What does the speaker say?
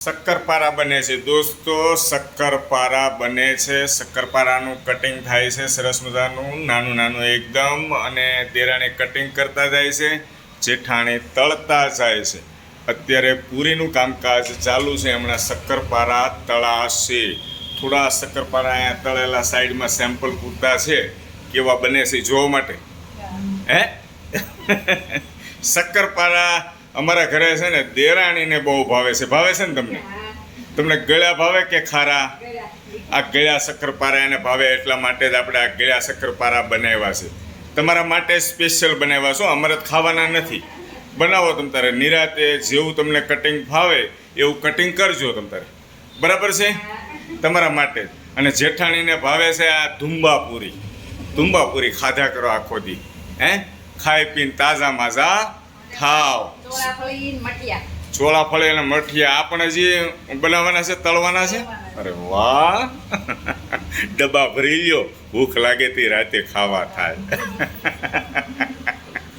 શક્કરપારા બને છે દોસ્તો, શક્કરપારા બને છે। શક્કરપારાનું કટિંગ થાય છે સરસ મજાનું, નાનું નાનું એકદમ, અને દેરાણી કટિંગ કરતા જાય છે, જેઠાણી તળતા જાય છે। અત્યારે પૂરીનું કામકાજ ચાલુ છે, હમણાં શક્કરપારા તળાશે। થોડા શક્કરપારા અહીંયા તળેલા સાઈડમાં સેમ્પલ પૂરતા છે, કેવા બને છે જોવા માટે। હે શક્કરપારા અમારા ઘરે છે ને દેરાણીને બહુ ભાવે છે ને તમને ગળ્યા ભાવે કે ખારા? આ ગળ્યા શક્કરપારા એને ભાવે, એટલા માટે જ આપણે આ ગળ્યા શક્કરપારા બનાવ્યા છે, તમારા માટે સ્પેશિયલ બનાવ્યા છો, અમારે ખાવાના નથી। બનાવો તમ તારે નિરાતે, જેવું તમને કટિંગ ભાવે એવું કટિંગ કરજો તમ તારે, બરાબર છે? તમારા માટે જ। અને જેઠાણીને ભાવે છે આ ધુંબાપુરી ખાધા કરો આખો દી, હે ખાઈ પીને તાજા માજા થાવ। ચોળાફળી અને મઠિયા આપણે હજી બનાવવાના છે, તળવાના છે। અરે વાહ ડબ્બા ભરી લ્યો, ભૂખ લાગે તે રાતે ખાવા થાય।